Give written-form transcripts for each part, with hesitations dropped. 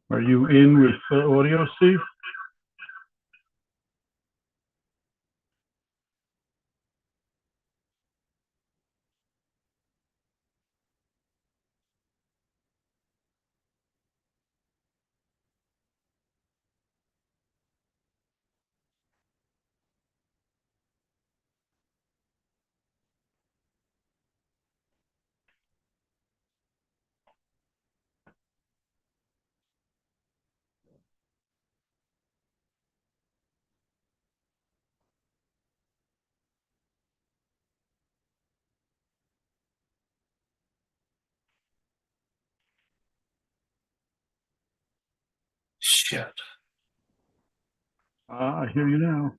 Are you in with audio, Steve? Shit. I hear you now.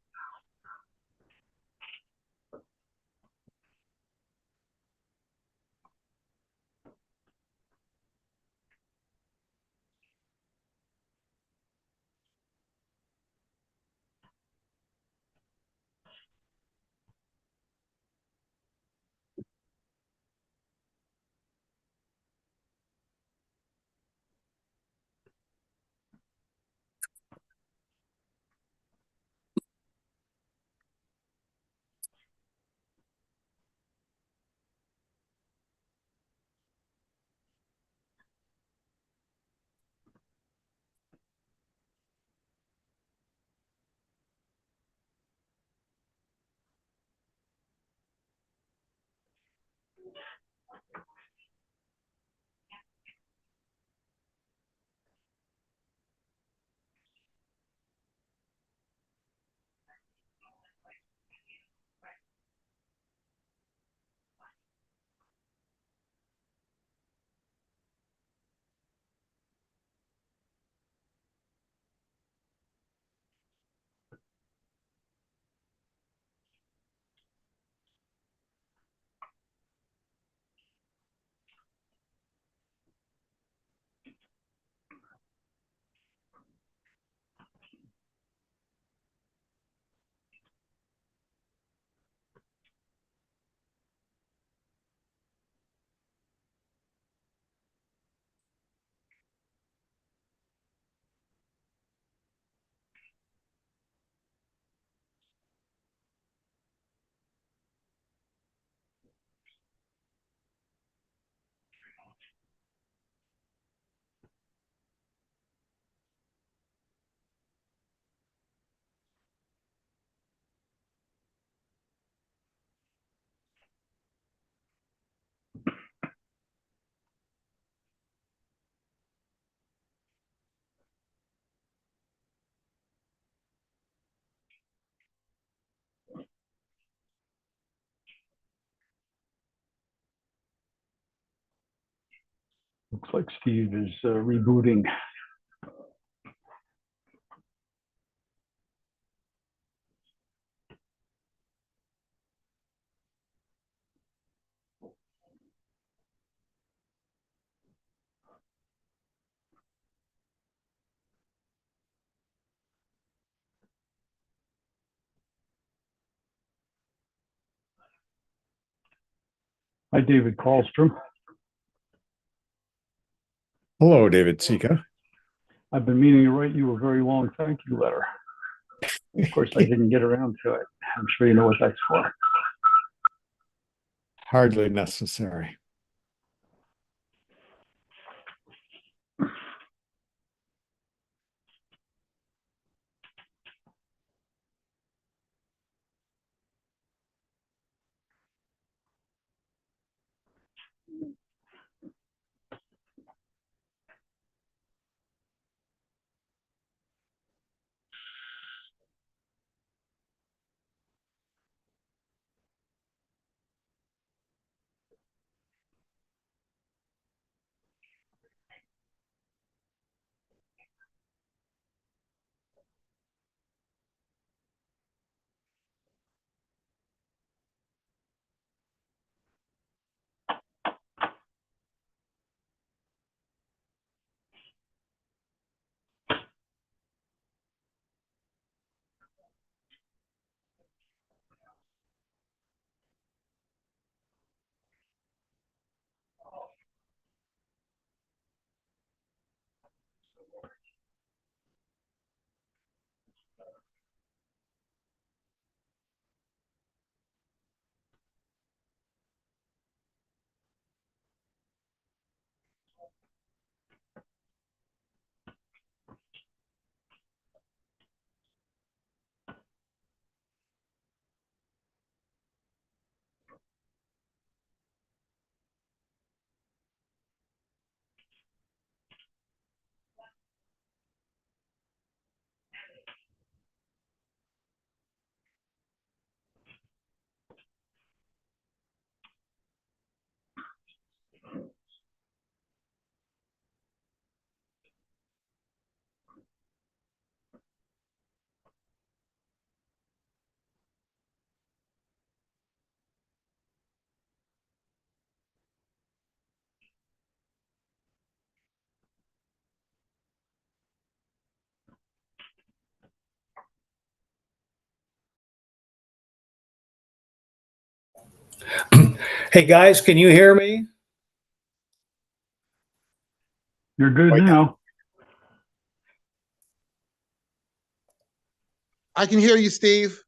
Looks like Steve is rebooting. Hi, David Karlstrom. Hello, David Sika. I've been meaning to write you a very long thank you letter. Of course, I didn't get around to it. I'm sure you know what that's for. Hardly necessary. Hey guys, can you hear me? You're good Right. now. I can hear you, Steve.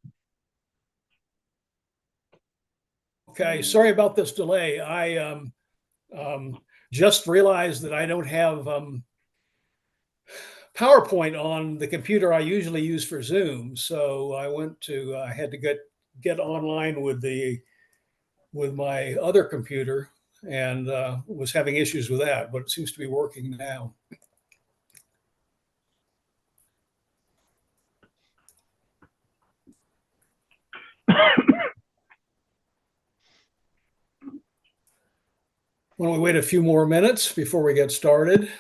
Okay, sorry about this delay. I just realized that I don't have PowerPoint on the computer I usually use for Zoom. So I had to get online with my other computer and was having issues with that, but it seems to be working now. Why don't we wait a few more minutes before we get started?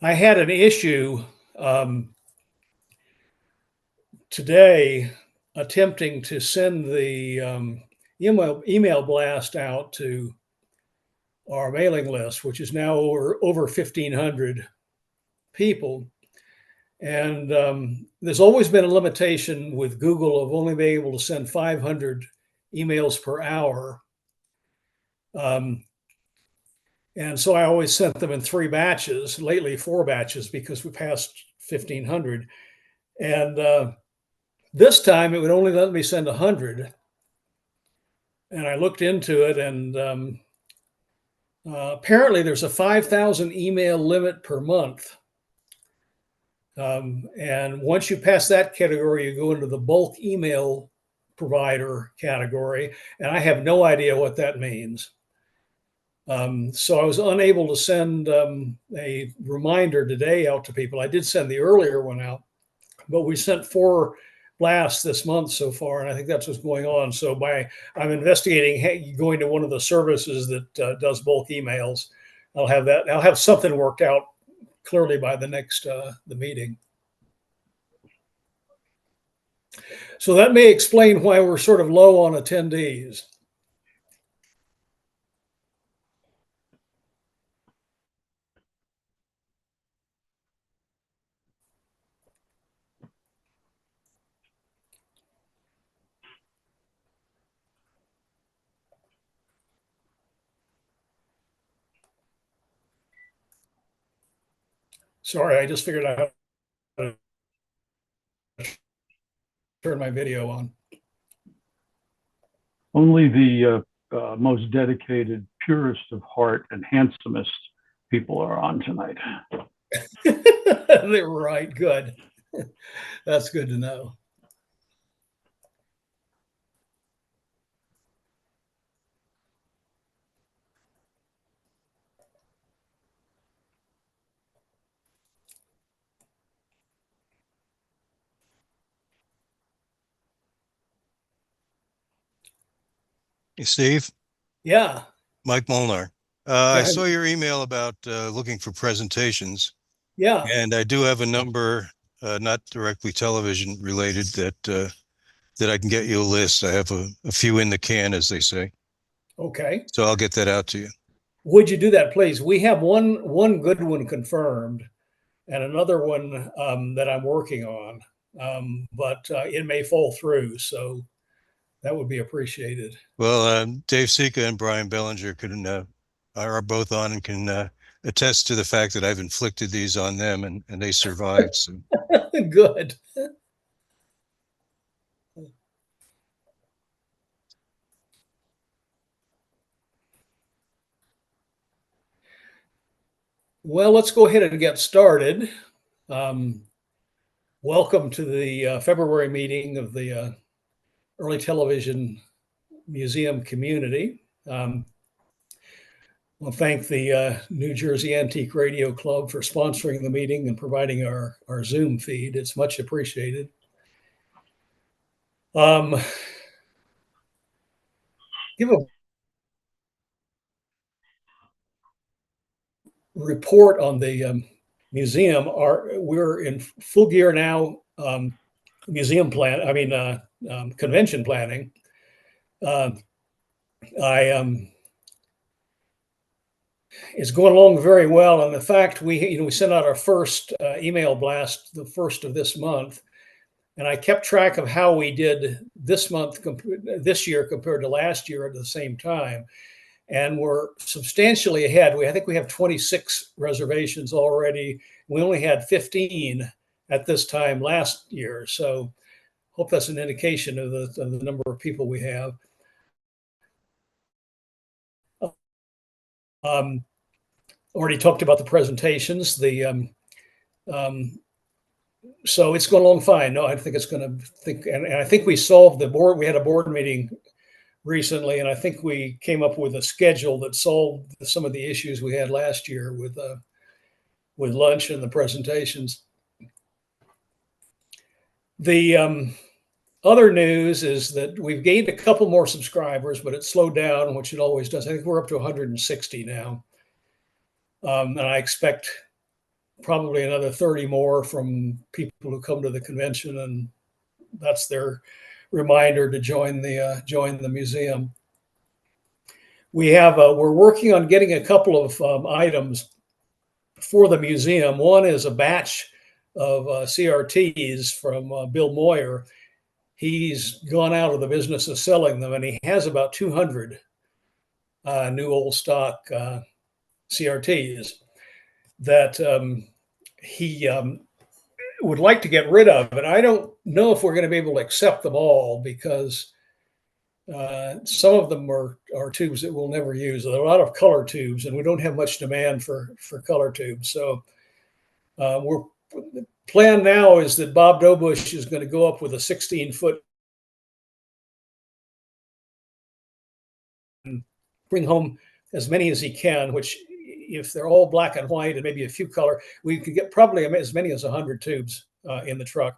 I had an issue today attempting to send the email blast out to our mailing list, which is now over 1,500 people. And there's always been a limitation with Google of only being able to send 500 emails per hour. And so I always sent them in 3 batches, lately 4 batches, because we passed 1,500. And this time it would only let me send 100. And I looked into it, and apparently there's a 5,000 email limit per month. And once you pass that category, you go into the bulk email provider category. And I have no idea what that means. So I was unable to send a reminder today out to people. I did send the earlier one out, but we sent 4 blasts this month so far, and I think that's what's going on. So I'm investigating going to one of the services that does bulk emails. I'll have something worked out clearly by the next the meeting. So that may explain why we're sort of low on attendees. Sorry, I just figured out how to turn my video on. Only the most dedicated, purest of heart, and handsomest people are on tonight. They're right. Good. That's good to know. Hey, Steve, Yeah. Mike Molnar. I saw your email about looking for presentations, Yeah. and I do have a number, not directly television related, that I can get you a list. I have a few in the can, as they say. Okay. So I'll get that out to you. Would you do that, please? We have one good one confirmed, and another one that I'm working on, but it may fall through. So that would be appreciated. Well, Dave Sika and Brian Bellinger are both on and can attest to the fact that I've inflicted these on them, and they survived. So. Good. Well, let's go ahead and get started. Welcome to the February meeting of the Early Television Museum community. I'll thank the New Jersey Antique Radio Club for sponsoring the meeting and providing our Zoom feed. It's much appreciated. Give a report on the museum. We're in full gear now. Convention planning. It's going along very well, and in fact, we sent out our first email blast the first of this month, And I kept track of how we did this year compared to last year at the same time. And we're substantially ahead. I think we have 26 reservations already. We only had 15 at this time last year. So hope that's an indication of the number of people we have. Already talked about the presentations. So it's going along fine. No, I think it's going to and I think we solved the board. We had a board meeting recently, and I think we came up with a schedule that solved some of the issues we had last year with lunch and the presentations. The other news is that we've gained a couple more subscribers, but it slowed down, which it always does. I think we're up to 160 now. And I expect probably another 30 more from people who come to the convention, and that's their reminder to join the museum. We're working on getting a couple of items for the museum. One is a batch of CRTs from Bill Moyer. He's gone out of the business of selling them, and he has about 200 new old stock CRTs that he would like to get rid of. And I don't know if we're going to be able to accept them all, because some of them are tubes that we'll never use. There are a lot of color tubes, and we don't have much demand for color tubes. So the plan now is that Bob Dobush is going to go up with a 16-foot and bring home as many as he can, which, if they're all black and white and maybe a few color, we could get probably as many as 100 tubes in the truck.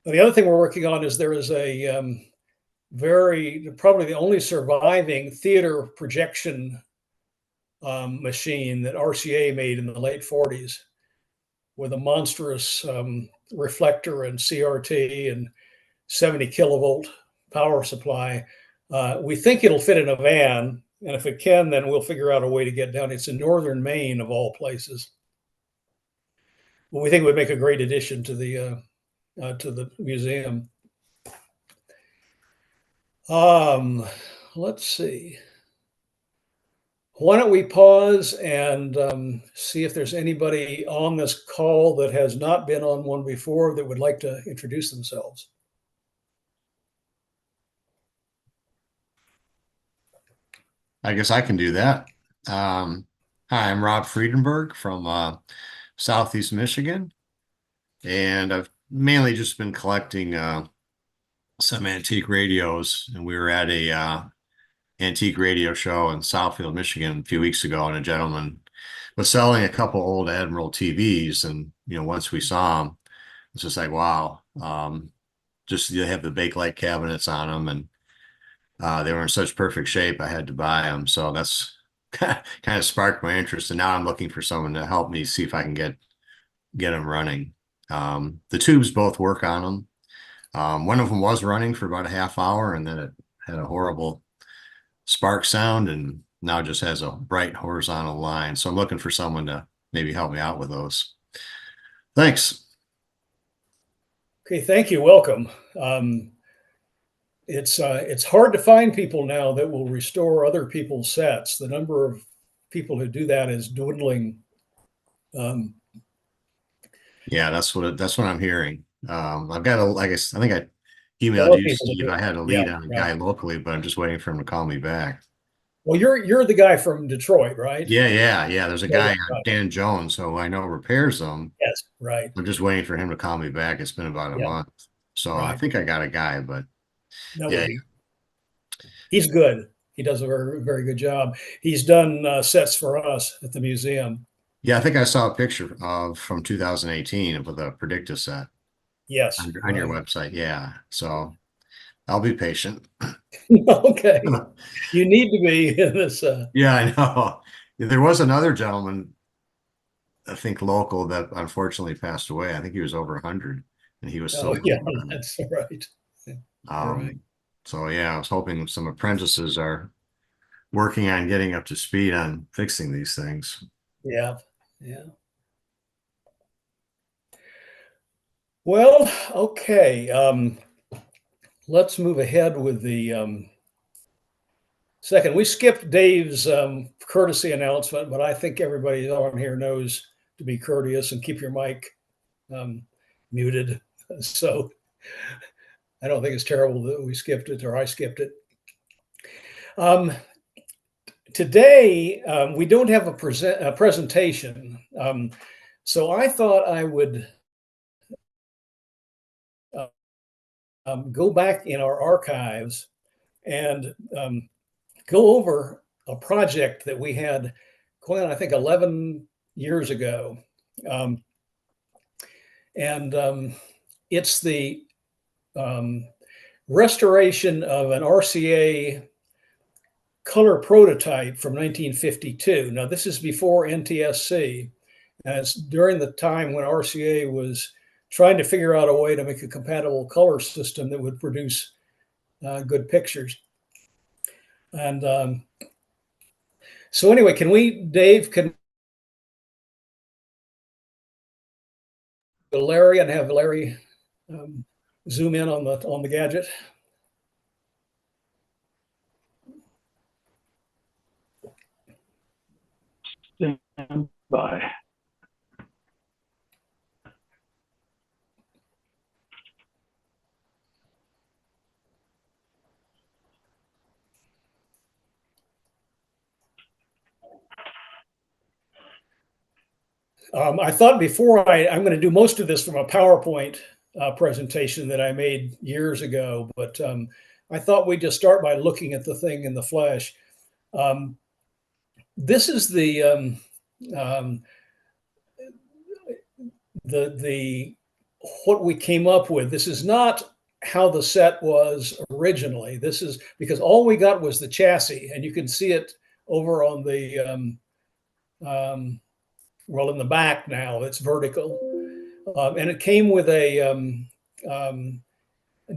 And the other thing we're working on is there is a probably the only surviving theater projection machine that RCA made in the late 40s, with a monstrous reflector and CRT and 70 kilovolt power supply. We think it'll fit in a van, and if it can, then we'll figure out a way to get down. It's in northern Maine, of all places. Well, we think it would make a great addition to the museum. Let's see. Why don't we pause and see if there's anybody on this call that has not been on one before that would like to introduce themselves. I guess I can do that. Hi, I'm Rob Friedenberg from Southeast Michigan, and I've mainly just been collecting some antique radios, and we were at a antique radio show in Southfield, Michigan a few weeks ago, and a gentleman was selling a couple old Admiral TVs, and once we saw them, it's just like, wow. Just they have the Bakelite cabinets on them, and they were in such perfect shape, I had to buy them. So that's kind of sparked my interest, and now I'm looking for someone to help me see if I can get them running. The tubes both work on them. One of them was running for about a half hour, and then it had a horrible spark sound, and now it just has a bright horizontal line. So I'm looking for someone to maybe help me out with those. Thanks. Okay, thank you. Welcome. It's hard to find people now that will restore other people's sets. The number of people who do that is dwindling. Yeah, that's what I'm hearing. I've got I think I emailed you, Steve. I had a lead on a guy locally, but I'm just waiting for him to call me back. Well, you're the guy from Detroit, right? Yeah. There's a guy, Dan Jones, who I know repairs them. Yes, right. I'm just waiting for him to call me back. It's been about a month, so I think I got a guy, but he's good. He does a very, very good job. He's done sets for us at the museum. Yeah, I think I saw a picture from 2018 with a Predicta set. Yes, on your website. Yeah, so I'll be patient. Okay, you need to be in this. Yeah, I know. There was another gentleman, I think local, that unfortunately passed away. I think he was over 100, and he was still. Yeah, that's right. Right. So yeah, I was hoping some apprentices are working on getting up to speed on fixing these things. Yeah. Well, okay. Let's move ahead with the second. We skipped Dave's courtesy announcement, but I think everybody on here knows to be courteous and keep your mic muted. So I don't think it's terrible that we skipped it or I skipped it. Today, we don't have a presentation. So I thought I would go back in our archives and go over a project that we had going on, I think, 11 years ago. It's the restoration of an RCA color prototype from 1952. Now, this is before NTSC, and it's during the time when RCA was trying to figure out a way to make a compatible color system that would produce good pictures. And so anyway, Dave, can Larry and have Larry zoom in on the gadget? Stand by. I thought before I'm going to do most of this from a PowerPoint presentation that I made years ago, but I thought we'd just start by looking at the thing in the flesh. This is the what we came up with. This is not how the set was originally. This is because all we got was the chassis, and you can see it over on the well, in the back now. It's vertical, and it came with a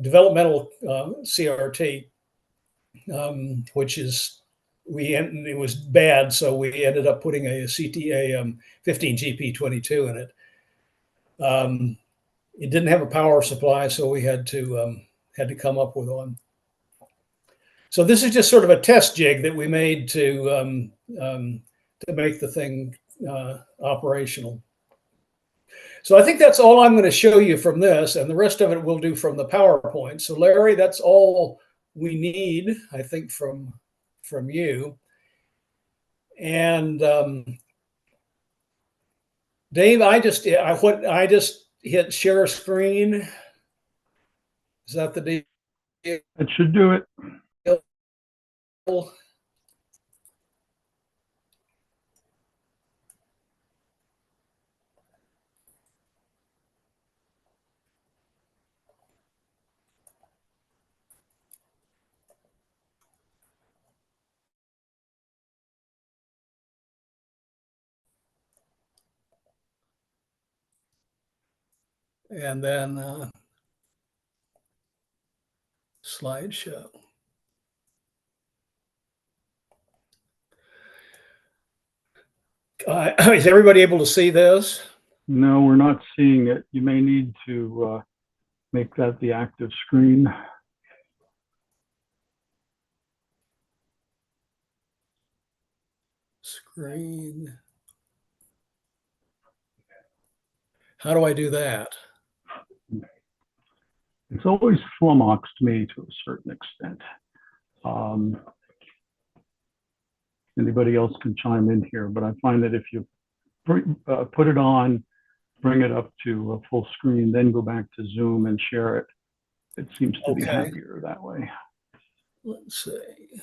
developmental CRT, which is it was bad, so we ended up putting a CTA 15GP22 in it. It didn't have a power supply, so we had to come up with one. So this is just sort of a test jig that we made to make the thing operational. So I think that's all I'm going to show you from this, and the rest of it we'll do from the PowerPoint. So Larry, that's all we need, I think, from you. And Dave, I just hit share screen. Is that the deal? That should do it. And then slideshow. Is everybody able to see this? No, we're not seeing it. You may need to make that the active screen. Screen. How do I do that? It's always flummoxed me to a certain extent. Anybody else can chime in here, but I find that if you put it on, bring it up to a full screen, then go back to Zoom and share it, it seems to be happier that way. Let's see.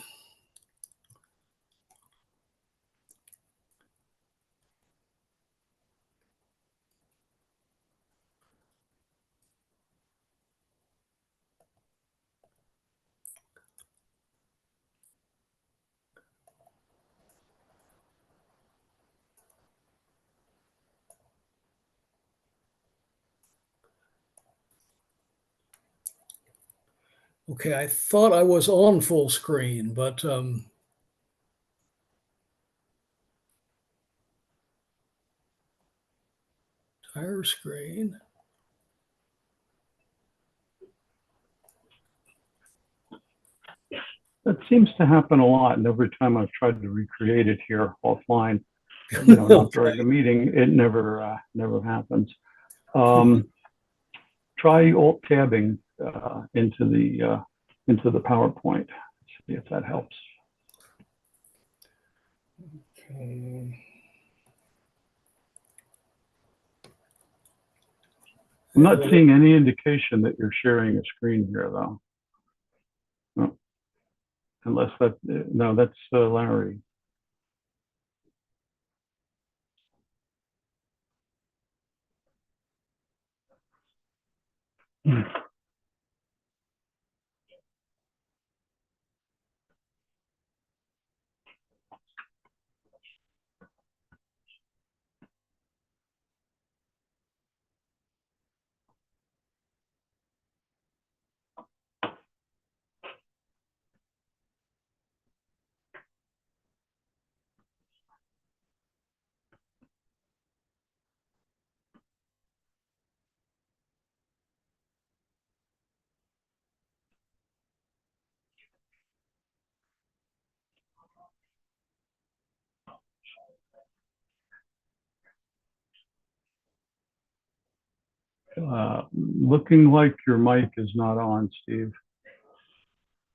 Okay, I thought I was on full screen, but entire screen. That seems to happen a lot, and every time I've tried to recreate it here offline, you know, not during a meeting, it never happens. Try alt tabbing into the PowerPoint. See if that helps. I'm not seeing any indication that you're sharing a screen here, though. No. Unless that, no, that's Larry. Looking like your mic is not on, Steve,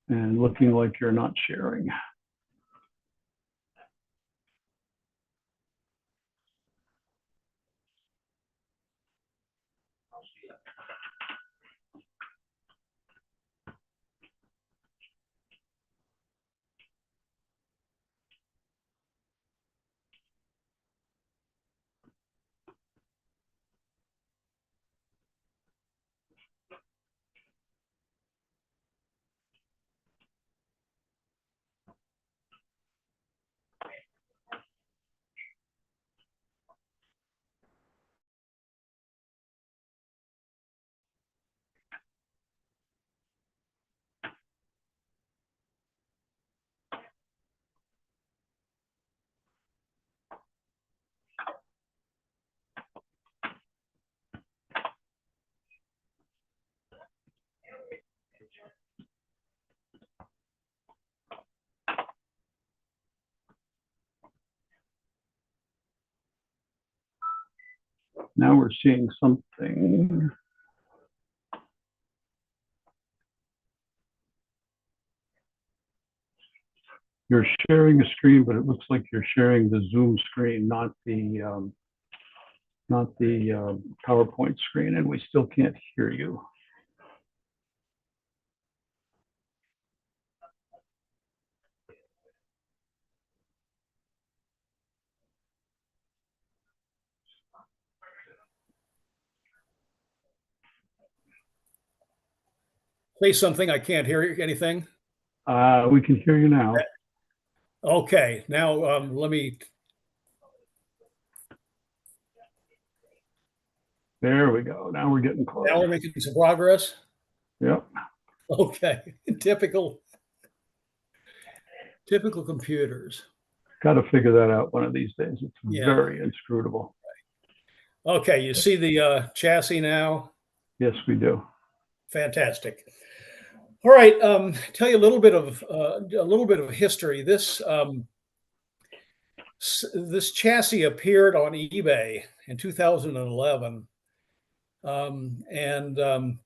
and looking like you're not sharing. Now we're seeing something. You're sharing a screen, but it looks like you're sharing the Zoom screen, not the PowerPoint screen, and we still can't hear you. Say something. I can't hear anything. We can hear you now. Okay, now let me. There we go. Now we're getting close. Now we're making some progress. Yep. Okay, typical computers. Got to figure that out one of these days. It's Yeah. very inscrutable. Okay, you see the chassis now? Yes, we do. Fantastic. All right, tell you a little bit of history. This this chassis appeared on eBay in 2011, and I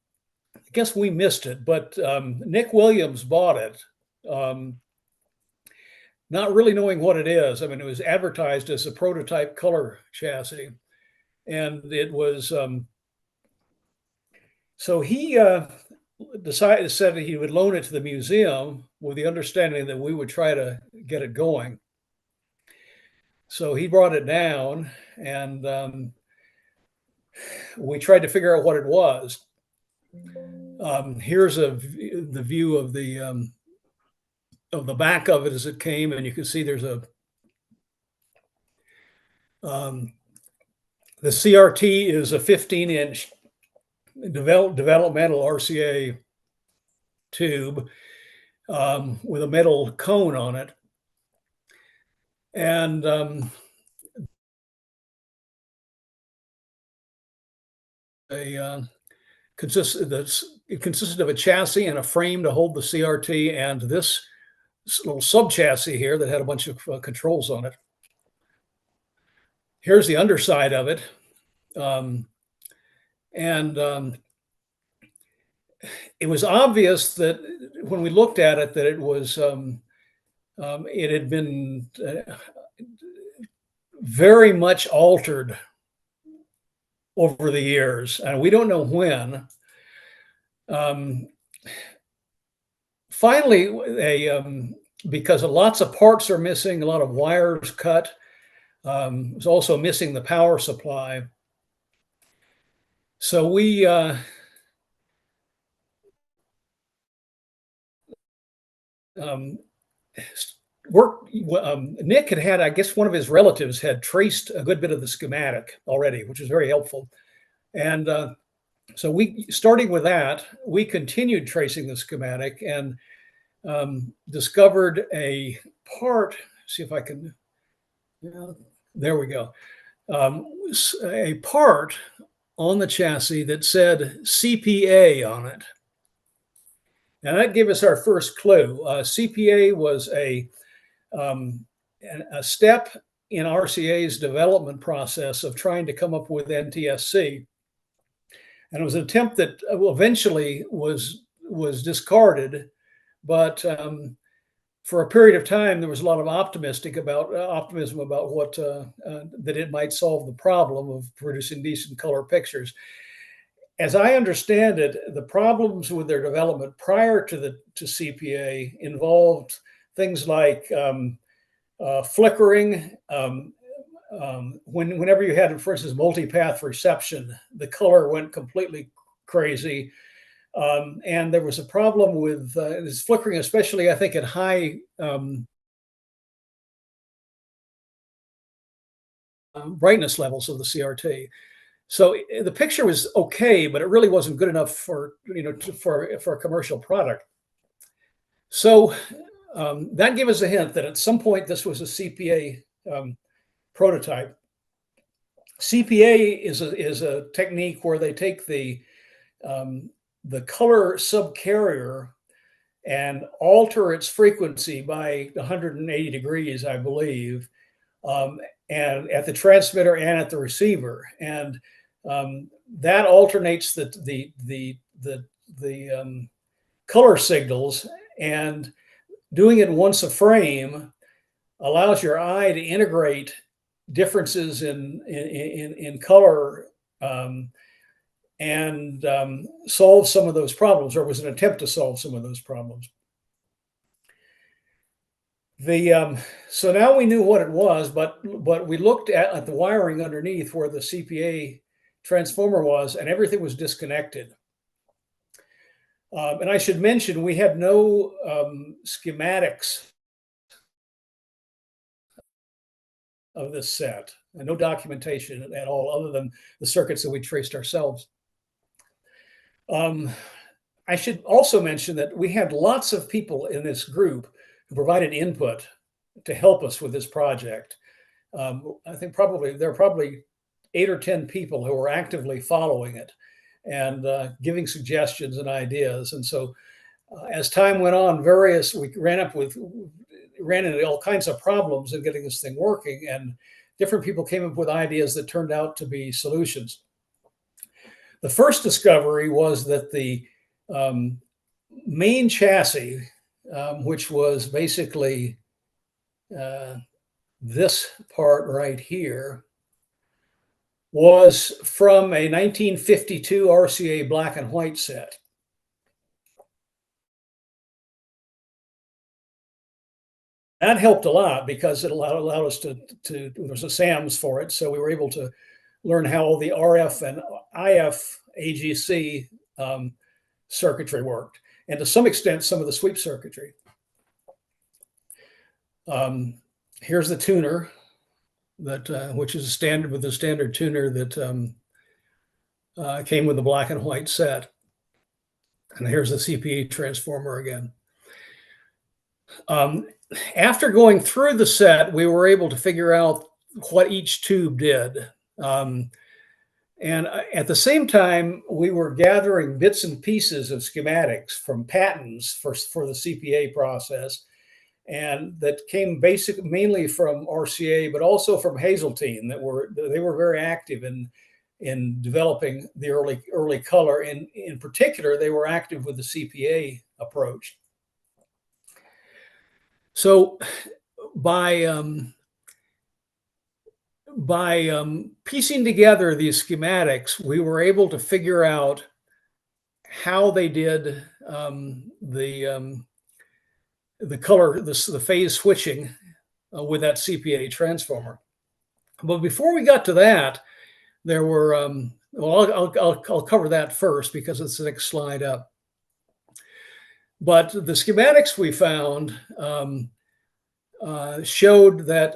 guess we missed it. But Nick Williams bought it, not really knowing what it is. I mean, it was advertised as a prototype color chassis, and it was. So he said that he would loan it to the museum with the understanding that we would try to get it going. So he brought it down, and we tried to figure out what it was. Here's the view of the back of it as it came, and you can see there's a the CRT is a 15-inch developmental RCA tube with a metal cone on it, and it consisted of a chassis and a frame to hold the CRT, and this little sub chassis here that had a bunch of controls on it. Here's the underside of it. It was obvious that when we looked at it, that it was, it had been very much altered over the years, and we don't know when. Finally, because lots of parts are missing, a lot of wires cut. It was also missing the power supply. So we Nick had, I guess one of his relatives had traced a good bit of the schematic already, which was very helpful. And so starting with that, we continued tracing the schematic and discovered a part. See if I can, there we go. A part on the chassis that said CPA on it. And that gave us our first clue. CPA was a step in RCA's development process of trying to come up with NTSC. And it was an attempt that eventually was discarded, but for a period of time, there was a lot of optimism about what that it might solve the problem of producing decent color pictures. As I understand it, the problems with their development prior to CPA involved things like flickering. Whenever you had, for instance, multipath reception, the color went completely crazy. And there was a problem with this flickering, especially I think at high brightness levels of the CRT. So the picture was okay, but it really wasn't good enough for for a commercial product. So that gave us a hint that at some point this was a CPA prototype. CPA is a technique where they take the color subcarrier and alter its frequency by 180 degrees, I believe, and at the transmitter and at the receiver, and that alternates the color signals, and doing it once a frame allows your eye to integrate differences in color and solve some of those problems, or was an attempt to solve some of those problems. So now we knew what it was, but we looked at the wiring underneath where the CPA transformer was, and everything was disconnected. And I should mention, we had no schematics of this set, and no documentation at all, other than the circuits that we traced ourselves. I should also mention that we had lots of people in this group who provided input to help us with this project. I think there are probably 8 or 10 people who were actively following it and giving suggestions and ideas. And so as time went on, we ran into all kinds of problems in getting this thing working, and different people came up with ideas that turned out to be solutions. The first discovery was that the main chassis, which was basically this part right here, was from a 1952 RCA black and white set. That helped a lot because it allowed us to there was a SAMS for it, so we were able to learn how all the RF and IF AGC circuitry worked, and to some extent some of the sweep circuitry. Here's the tuner that which is a standard with the standard tuner that came with the black and white set, and here's the CPA transformer again. After going through the set, we were able to figure out what each tube did. And at the same time, we were gathering bits and pieces of schematics from patents for the CPA process. and that came mainly from RCA, but also from Hazeltine. They were very active in developing the early color. And in particular, they were active with the CPA approach. So by piecing together these schematics, we were able to figure out how they did the color, the phase switching with that CPA transformer. But before we got to that, there were, well, I'll cover that first because it's the next slide up. But the schematics we found showed that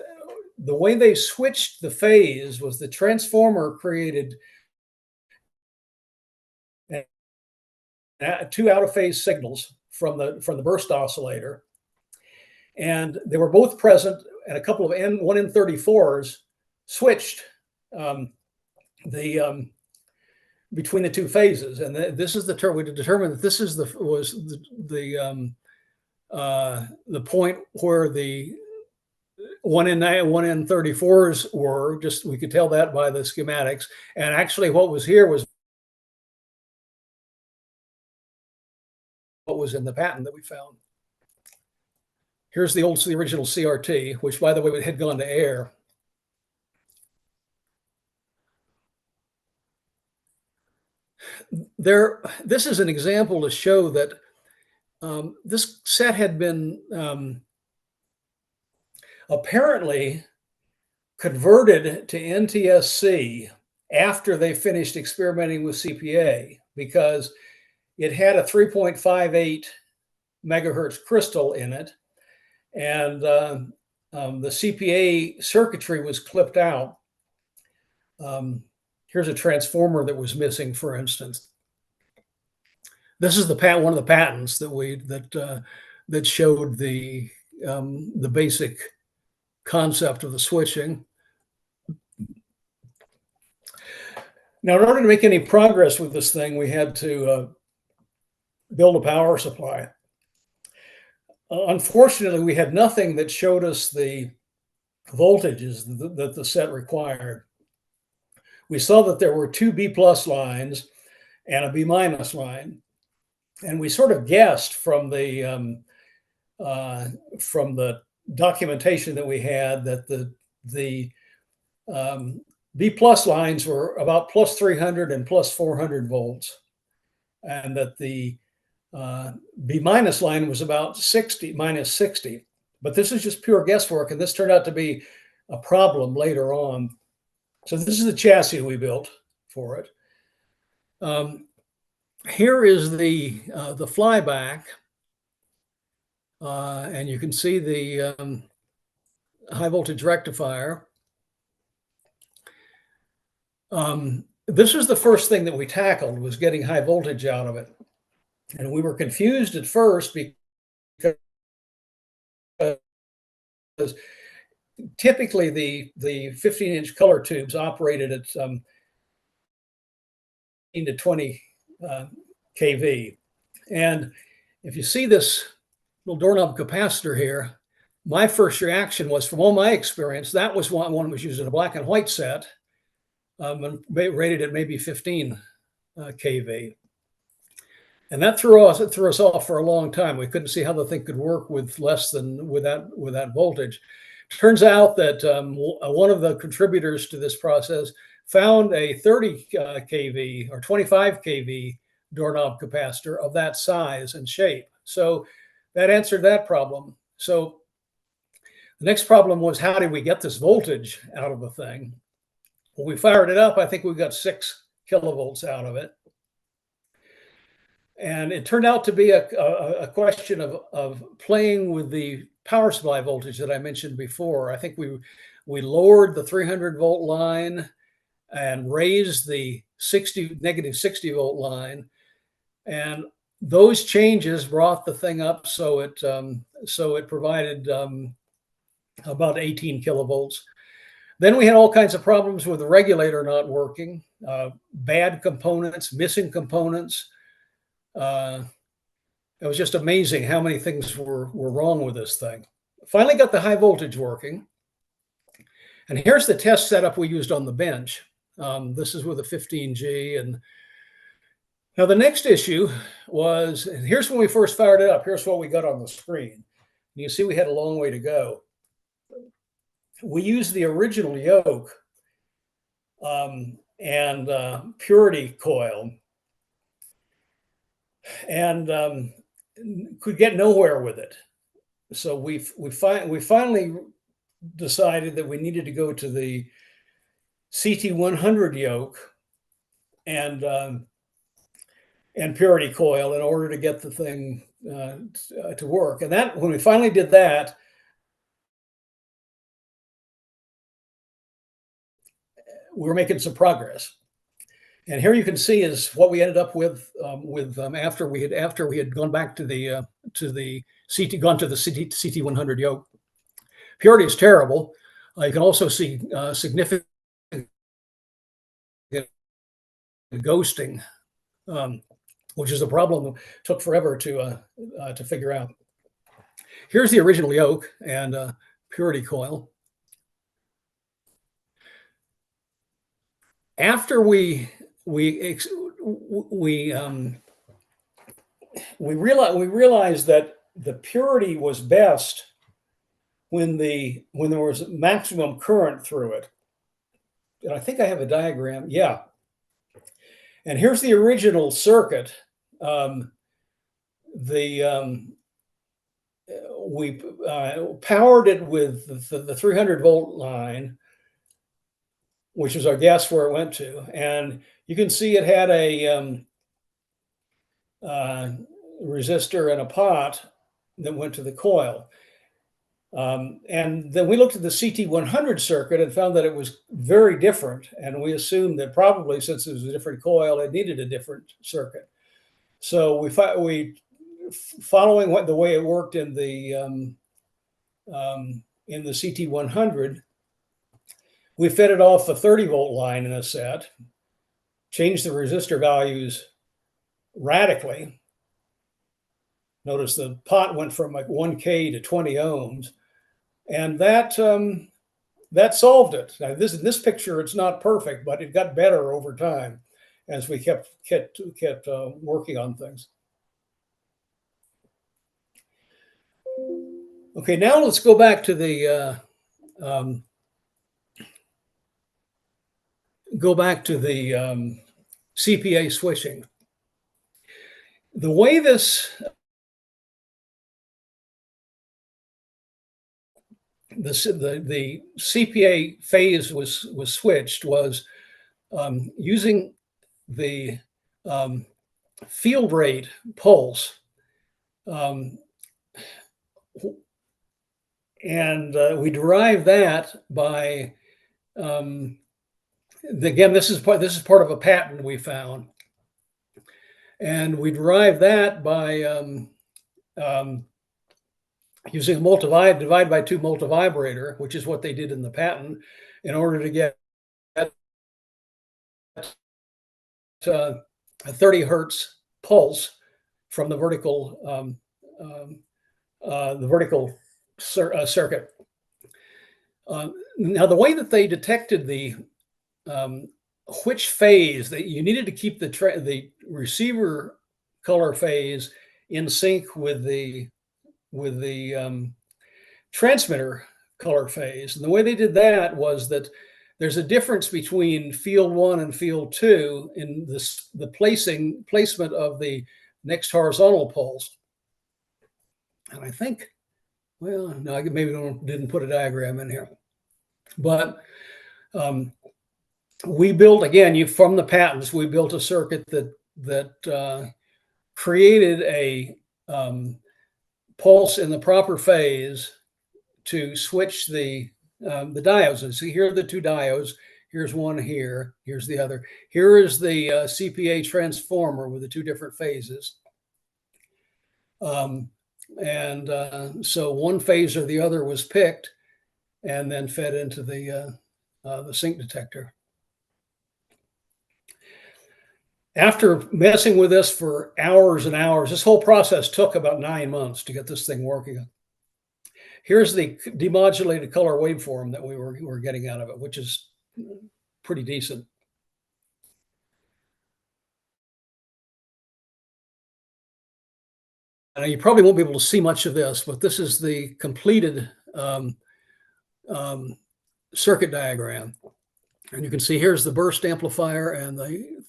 the way they switched the phase was the transformer created two out-of-phase signals from the burst oscillator, and they were both present, and a couple of 1N34s switched between the two phases. And this is the term we determined that this is the point where the 1N34s were. Just we could tell that by the schematics. And actually, what was here was what was in the patent that we found. Here's the original CRT, which, by the way, had gone to air. This is an example to show that this set had been apparently converted to NTSC after they finished experimenting with CPA, because it had a 3.58 megahertz crystal in it, and the CPA circuitry was clipped out. Here's a transformer that was missing, for instance. This is one of the patents that that showed the basic concept of the switching. Now, in order to make any progress with this thing, we had to build a power supply. Unfortunately, we had nothing that showed us the voltages that the set required. We saw that there were two B+ lines and a B- line, and we sort of guessed from the documentation that we had that the B+ lines were about plus 300 and plus 400 volts, and that the B- line was about minus 60. But this is just pure guesswork, and this turned out to be a problem later on. So this is the chassis we built for it. Here is the flyback, and you can see the high voltage rectifier. This was the first thing that we tackled, was getting high voltage out of it. And we were confused at first because typically the 15-inch color tubes operated at 15 to 20 kV. And if you see this little doorknob capacitor here, my first reaction was, from all my experience, that was one was used in a black and white set, and rated at maybe 15 kV. And that threw us off for a long time. We couldn't see how the thing could work with that voltage. Turns out that one of the contributors to this process found a 30 kV or 25 kV doorknob capacitor of that size and shape. So that answered that problem. So the next problem was, how did we get this voltage out of the thing? When we fired it up, I think we got 6 kilovolts out of it. And it turned out to be a question of playing with the power supply voltage that I mentioned before. I think we lowered the 300 volt line and raised the negative 60 volt line, and those changes brought the thing up so it provided about 18 kilovolts. Then we had all kinds of problems with the regulator not working, bad components, missing components. It was just amazing how many things were wrong with this thing. finally got the high voltage working. And here's the test setup we used on the bench. This is with a 15G. And now the next issue was, and here's when we first fired it up. Here's what we got on the screen. You see we had a long way to go. We used the original yoke and purity coil, and could get nowhere with it. So we finally decided that we needed to go to the CT100 yoke and purity coil in order to get the thing to work. And that, when we finally did that, we were making some progress. And here you can see is what we ended up with after we had gone back to the CT100 yoke. Purity is terrible. You can also see significant ghosting, which is a problem that took forever to figure out. Here's the original yoke and purity coil. After we realized that the purity was best when there was maximum current through it. And I think I have a diagram. Yeah. And here's the original circuit. We powered it with the 300 volt line, which is our guess where it went to. And you can see it had a resistor and a pot that went to the coil. And then we looked at the CT100 circuit and found that it was very different. And we assumed that probably since it was a different coil, it needed a different circuit. So following the way it worked in the CT100, we fed it off a 30 volt line in a set, changed the resistor values radically. Notice the pot went from like 1K to 20 ohms, and that solved it. Now, in this picture, it's not perfect, but it got better over time as we kept working on things. Okay, now let's go back to the CPA switching. The way the CPA phase was switched was using the field rate pulse, and we derive that by again, this is part of a patent we found, and we derive that by using a divide by 2 multivibrator, which is what they did in the patent, in order to get a 30 hertz pulse from the vertical circuit. Now, the way that they detected which phase that you needed to keep the receiver color phase in sync with the transmitter color phase. And the way they did that was that there's a difference between field 1 and field 2 in the placement of the next horizontal pulse. And I think, well, no, maybe didn't put a diagram in here, but we built, again, from the patents, we built a circuit that created a pulse in the proper phase to switch the diodes. And see, here are the 2 diodes. Here's one here. Here's the other. Here is the CPA transformer with the 2 different phases. So one phase or the other was picked and then fed into the sync detector. After messing with this for hours and hours, this whole process took about 9 months to get this thing working. here's the demodulated color waveform that we were getting out of it, which is pretty decent. And you probably won't be able to see much of this, but this is the completed circuit diagram. And you can see here's the burst amplifier and the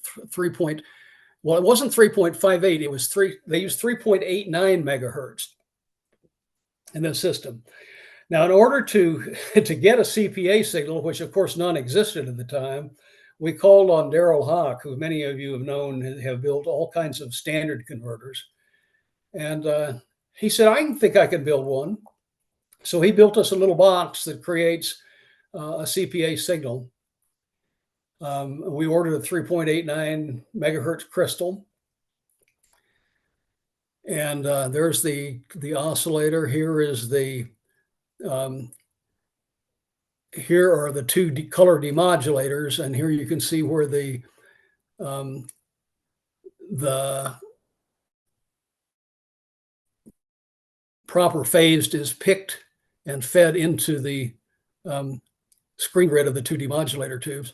well, it wasn't 3.58, it was they used 3.89 megahertz in this system. Now, in order to get a CPA signal, which of course none existed at the time, we called on Daryl Hawk, who many of you have known have built all kinds of standard converters. And he said, I think I can build one. So he built us a little box that creates a CPA signal. We ordered a 3.89 megahertz crystal. And there's the oscillator. Here is the, here are the two color demodulators. And here you can see where the proper phased is picked and fed into the screen grid of the two demodulator tubes.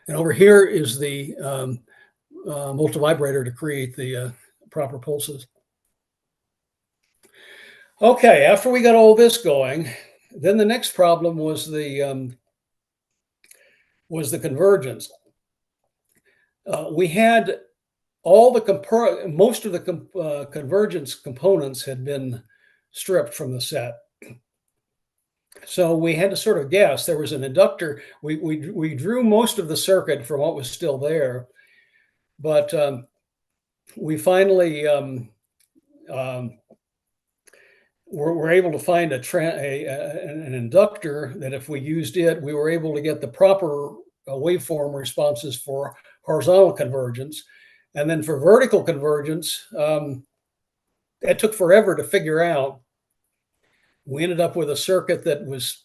And over here is the multivibrator to create the proper pulses. Okay, after we got all this going, then the next problem was the convergence. We had all the most of the convergence components had been stripped from the set. So we had to sort of guess. There was an inductor. We drew most of the circuit from what was still there, but we finally were able to find an inductor that if we used it, we were able to get the proper waveform responses for horizontal convergence. And then for vertical convergence, it took forever to figure out. We ended up with a circuit that was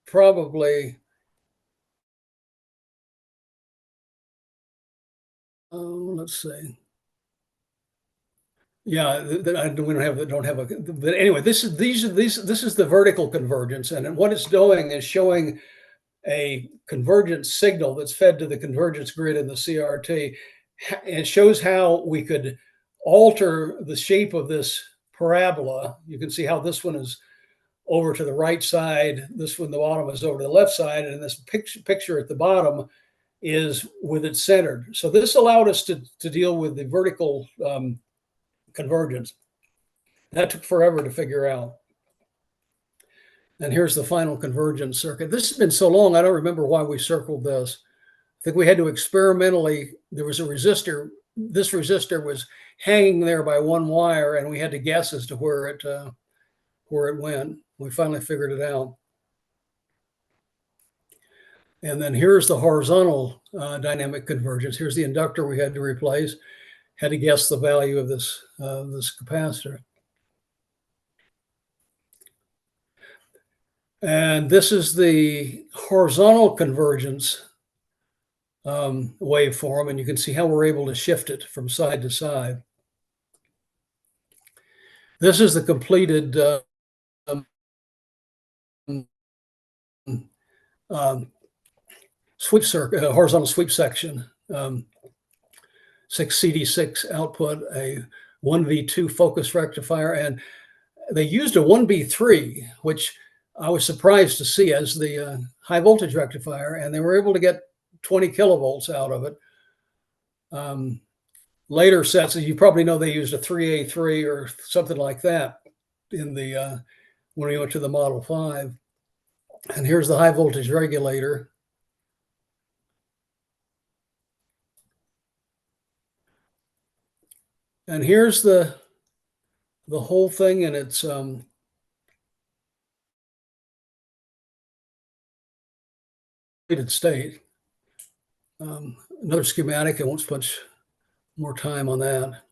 probably, let's see. Yeah, we don't have a, but anyway, this is the vertical convergence, and what it's doing is showing a convergence signal that's fed to the convergence grid in the CRT. It shows how we could alter the shape of this parabola. You can see how this one is over to the right side, this one, the bottom, is over to the left side, and this picture at the bottom is with it centered. So this allowed us to deal with the vertical convergence. That took forever to figure out. And here's the final convergence circuit. This has been so long, I don't remember why we circled this. I think we had to experimentally, there was a resistor. This resistor was hanging there by one wire, and we had to guess as to where it went. We finally figured it out. And then here's the horizontal dynamic convergence. Here's the inductor we had to replace. Had to guess the value of this capacitor. And this is the horizontal convergence waveform, and you can see how we're able to shift it from side to side. This is the completed sweep circuit, horizontal sweep section, 6 CD6 output, a 1V2 focus rectifier, and they used a 1B3, which I was surprised to see as the high voltage rectifier, and they were able to get 20 kilovolts out of it. Later sets, you probably know, they used a 3A3 or something like that in the when we went to the Model 5. And here's the high voltage regulator. And here's the whole thing in its state. Another schematic. I won't spend more time on that.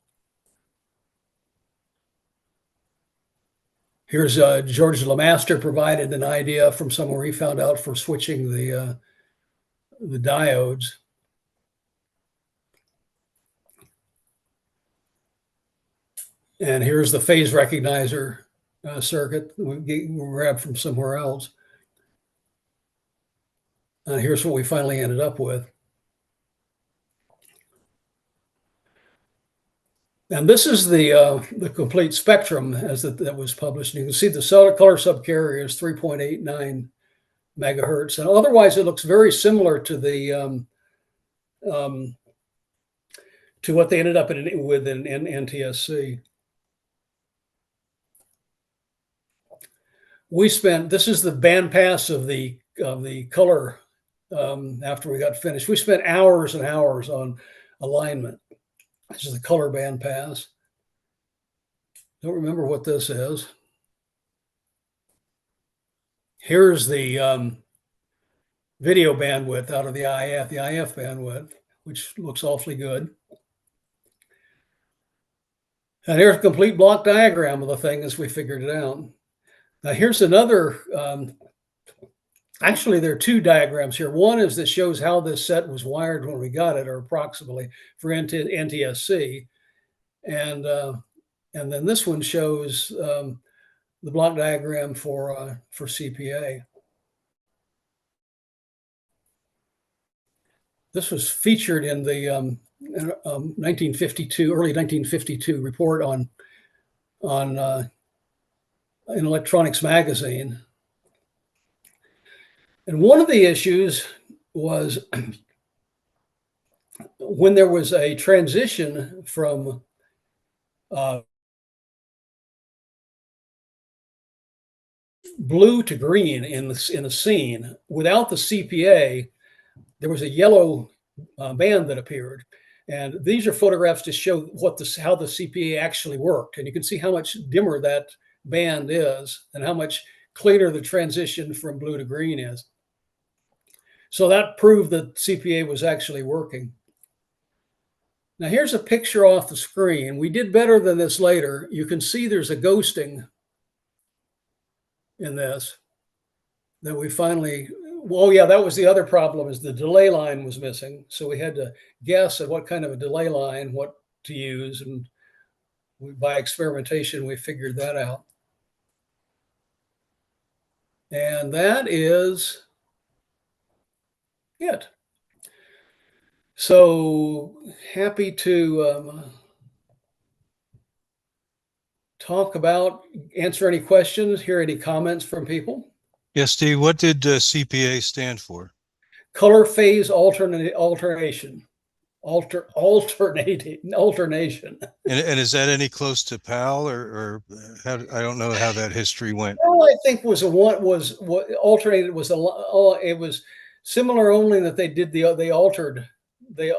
Here's George Lemaster provided an idea from somewhere he found out for switching the diodes. And here's the phase recognizer circuit we grabbed from somewhere else. Here's what we finally ended up with. And this is the complete spectrum as that was published. And you can see the color subcarrier is 3.89 megahertz, and otherwise it looks very similar to the to what they ended up with in NTSC. This is the bandpass of the color. After we got finished, we spent hours and hours on alignment. This is the color bandpass. Don't remember what this is. Here's the video bandwidth out of the IF bandwidth, which looks awfully good. And here's a complete block diagram of the thing as we figured it out. Now here's another, actually there are two diagrams here. One is that shows how this set was wired when we got it, or approximately, for NTSC. And then this one shows the block diagram for CPA. This was featured in the 1952, early 1952 report on in Electronics Magazine. And one of the issues was when there was a transition from blue to green in the scene, without the CPA, there was a yellow band that appeared. And these are photographs to show how the CPA actually worked. And you can see how much dimmer that band is and how much cleaner the transition from blue to green is. So that proved that CPA was actually working. Now here's a picture off the screen. We did better than this later. You can see there's a ghosting in this that we finally, well, yeah, that was the other problem, is the delay line was missing. So we had to guess at what kind of a delay line, what to use. And by experimentation, we figured that out. And that is it. So happy to talk about, answer any questions, hear any comments from people. Yes, Steve, what did CPA stand for? Color phase alternation. And is that any close to PAL, or how, I don't know how that history went. PAL, I think was what alternated was it was similar, only that they altered the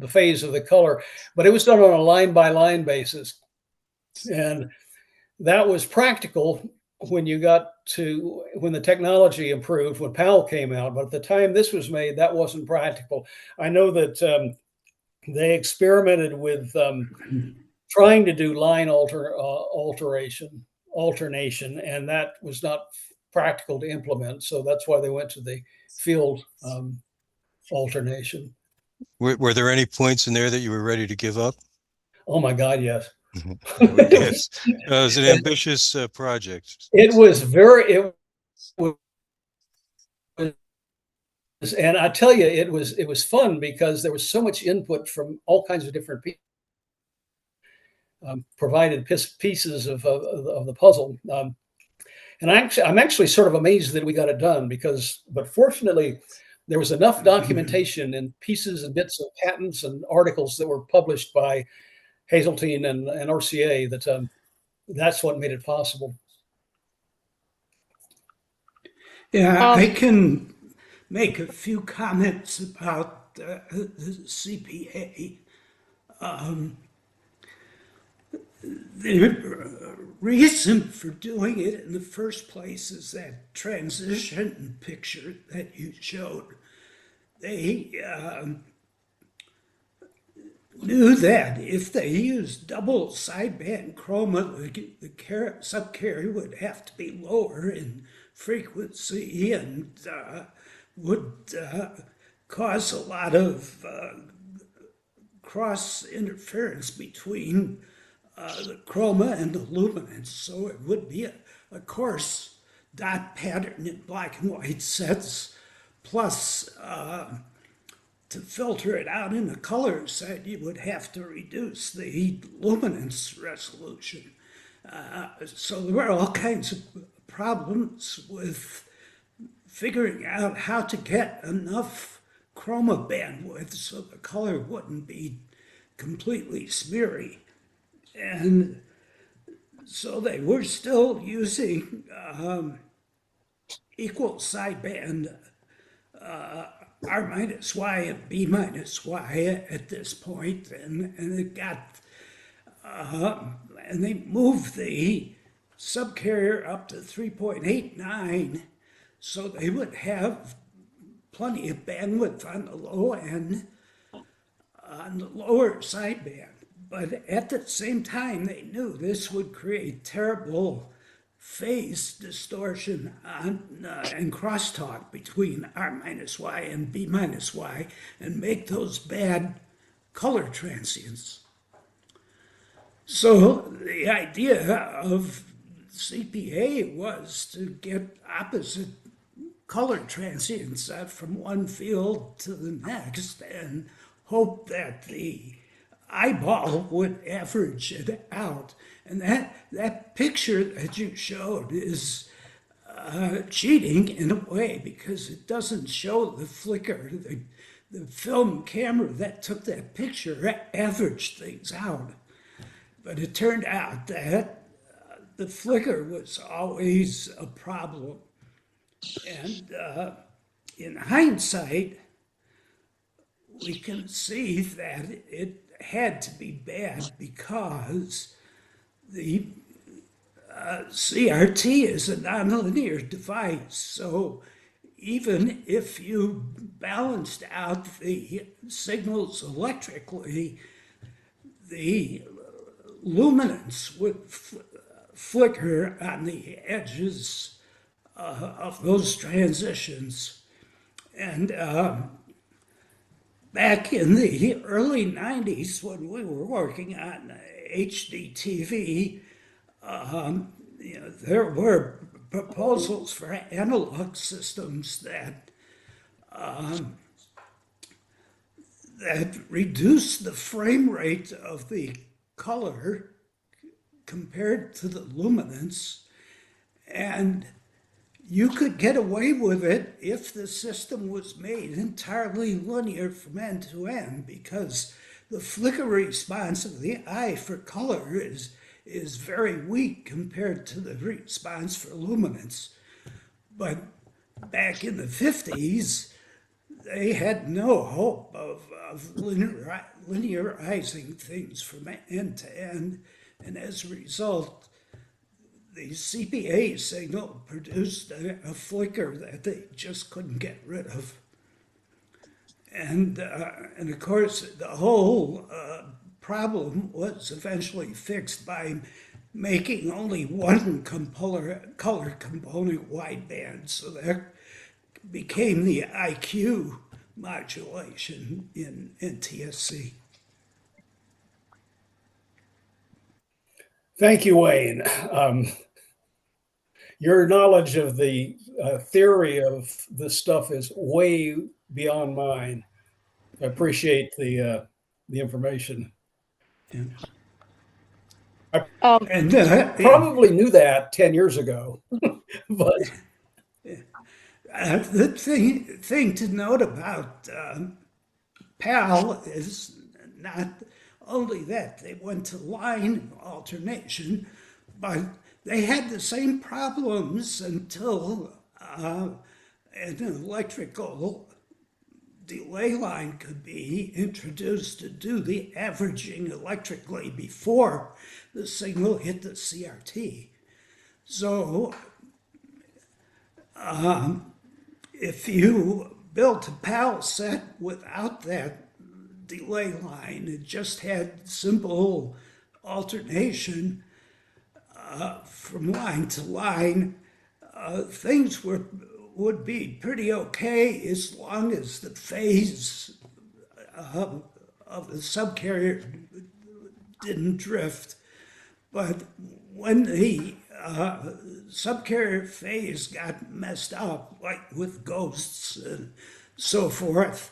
phase of the color, but it was done on a line by line basis, and that was practical when the technology improved, when PAL came out. But at the time this was made, that wasn't practical. I know that they experimented with trying to do line alternation, and that was not practical to implement. So that's why they went to the field alternation. Were there any points in there that you were ready to give up? Oh my God, yes. Yes. It was an ambitious project. It was and I tell you, it was fun because there was so much input from all kinds of different people. Provided pieces of the puzzle. And I'm actually sort of amazed that we got it done, but fortunately, there was enough documentation and pieces and bits of patents and articles that were published by Hazeltine and RCA that that's what made it possible. Yeah, I can make a few comments about the CPA. The reason for doing it in the first place is that transition picture that you showed. They knew that if they used double sideband chroma, the subcarrier would have to be lower in frequency and would cause a lot of cross interference between the chroma and the luminance. So it would be a coarse dot pattern in black and white sets, plus to filter it out in the color set, you would have to reduce the luminance resolution. So there were all kinds of problems with figuring out how to get enough chroma bandwidth so the color wouldn't be completely smeary. And so they were still using equal sideband R minus Y and B minus Y at this point, and it got, and they moved the subcarrier up to 3.89, so they would have plenty of bandwidth on the low end, on the lower sideband. But at the same time, they knew this would create terrible phase distortion on, and crosstalk between R minus Y and B minus Y and make those bad color transients. So the idea of CPA was to get opposite color transients from one field to the next and hope that the eyeball would average it out. And that picture that you showed is cheating in a way, because it doesn't show the flicker. The film camera that took that picture averaged things out. But it turned out that the flicker was always a problem. And in hindsight, we can see that it had to be bad because the CRT is a nonlinear device. So even if you balanced out the signals electrically, the luminance would flicker on the edges of those transitions. And back in the early 90s, when we were working on HDTV, there were proposals for analog systems that that reduced the frame rate of the color compared to the luminance, and you could get away with it if the system was made entirely linear from end to end, because the flicker response of the eye for color is very weak compared to the response for luminance. But back in the 50s, they had no hope of linearizing things from end to end. And as a result, the CPA signal produced a flicker that they just couldn't get rid of. And of course, the whole problem was eventually fixed by making only one color component wideband. So there became the IQ modulation in NTSC. Thank you, Wayne. Your knowledge of the theory of this stuff is way beyond mine. I appreciate the information. And, Probably knew that 10 years ago, but the thing to note about PAL is not only that they went to line alternation, but they had the same problems until an electrical delay line could be introduced to do the averaging electrically before the signal hit the CRT. So if you built a PAL set without that delay line, it just had simple alternation from line to line, things would be pretty okay as long as the phase of the subcarrier didn't drift. But when the subcarrier phase got messed up, like with ghosts and so forth,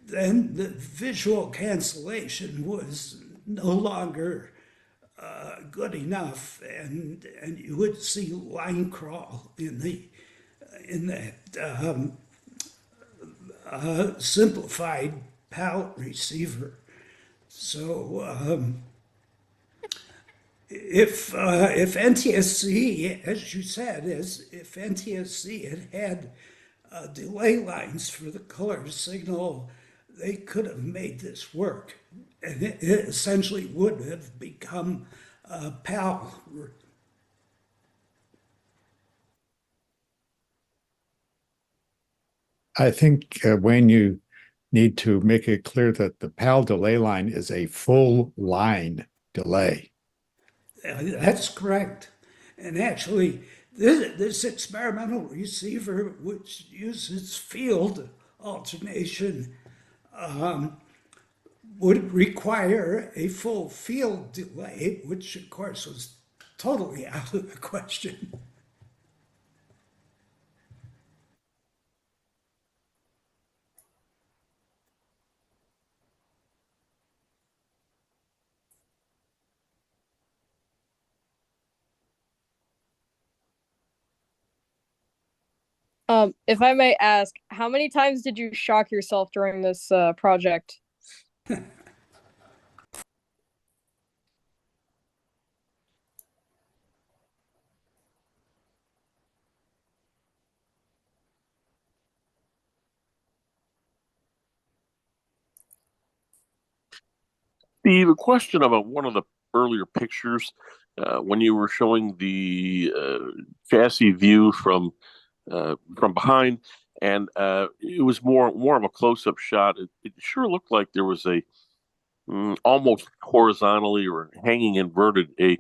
then the visual cancellation was no longer good enough, and you would see line crawl in that simplified palette receiver. So if NTSC, as you said, if NTSC had delay lines for the color signal, they could have made this work, and it essentially would have become PAL. I think, Wayne, you need to make it clear that the PAL delay line is a full line delay. That's correct. And actually, this experimental receiver, which uses field alternation, would require a full field delay, which of course was totally out of the question. If I may ask, how many times did you shock yourself during this project? Steve, a question about one of the earlier pictures when you were showing the chassis view from behind, and it was more of a close-up shot. It sure looked like there was a almost horizontally or hanging inverted a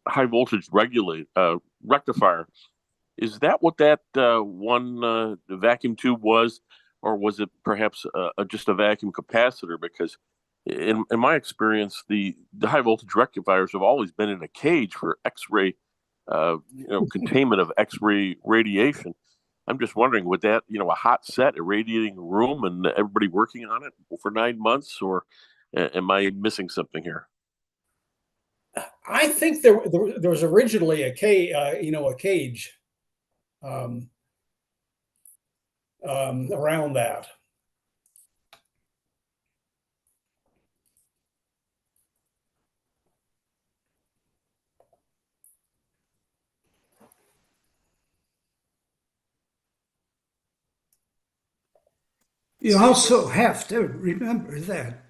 high voltage rectifier. Is that what that one vacuum tube was, or was it perhaps just a vacuum capacitor? Because in my experience, the high voltage rectifiers have always been in a cage for X-ray, containment of X-ray radiation. I'm just wondering, would that, a hot set, irradiating a room, and everybody working on it for 9 months, or am I missing something here? I think there was originally a cage around that. You also have to remember that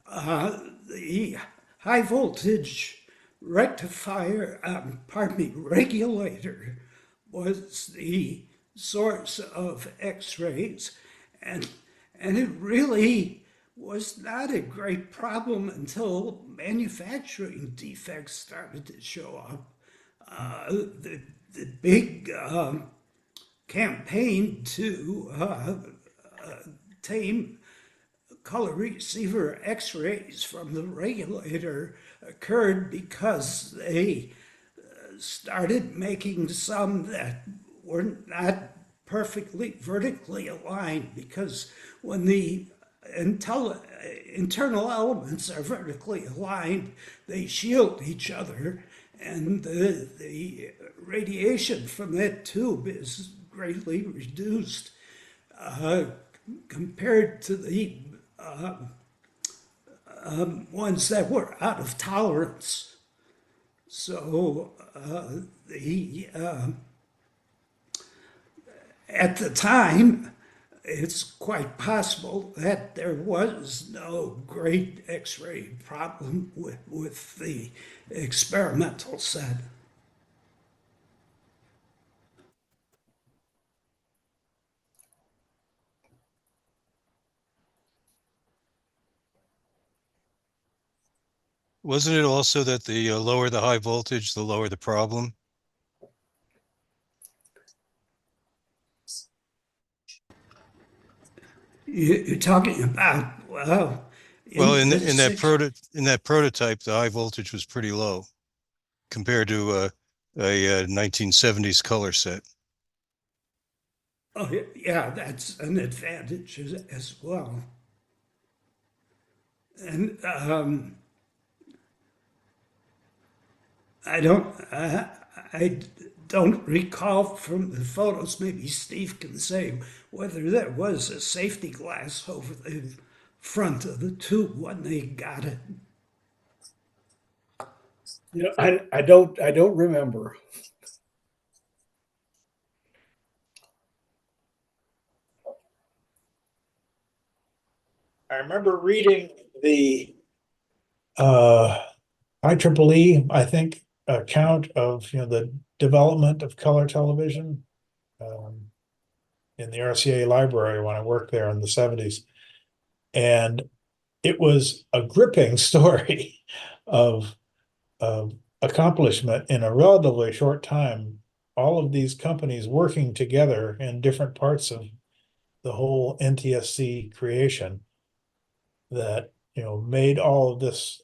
the high voltage rectifier, regulator was the source of X-rays, and it really was not a great problem until manufacturing defects started to show up. The big campaign to tame color receiver X-rays from the regulator occurred because they started making some that were not perfectly vertically aligned, because when the internal elements are vertically aligned, they shield each other, and the radiation from that tube is greatly reduced compared to the ones that were out of tolerance. So at the time, it's quite possible that there was no great X-ray problem with the experimental set. Wasn't it also that the lower the high voltage, the lower the problem? You're talking about, well, Well, in that prototype, the high voltage was pretty low. compared to a 1970s color set. Oh, yeah, that's an advantage as well. And I don't recall from the photos, maybe Steve can say, whether there was a safety glass over the front of the tube when they got it. You know, I don't remember. I remember reading the IEEE, I think, account of the development of color television in the RCA library when I worked there in the 70s. And it was a gripping story of accomplishment in a relatively short time. All of these companies working together in different parts of the whole NTSC creation that made all of this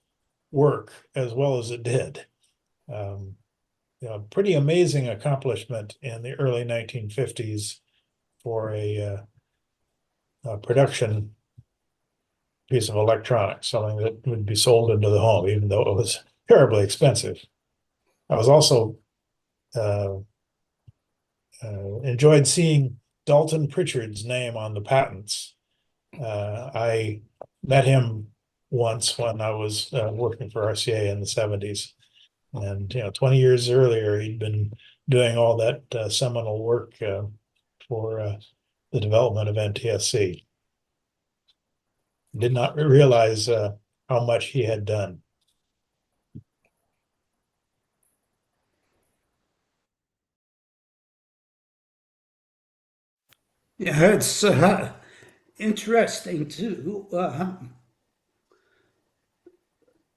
work as well as it did. Pretty amazing accomplishment in the early 1950s for a production piece of electronics, something that would be sold into the home, even though it was terribly expensive. I was also enjoyed seeing Dalton Pritchard's name on the patents. I met him once when I was working for RCA in the 70s. And 20 years earlier, he'd been doing all that seminal work for the development of NTSC. Did not realize how much he had done. Yeah, it's interesting to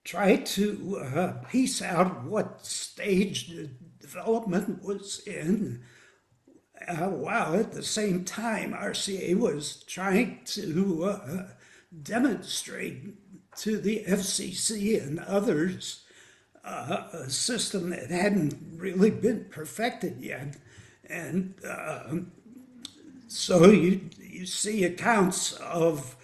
try to piece out what stage the development was in, while at the same time RCA was trying to demonstrate to the FCC and others a system that hadn't really been perfected yet. And so you see accounts of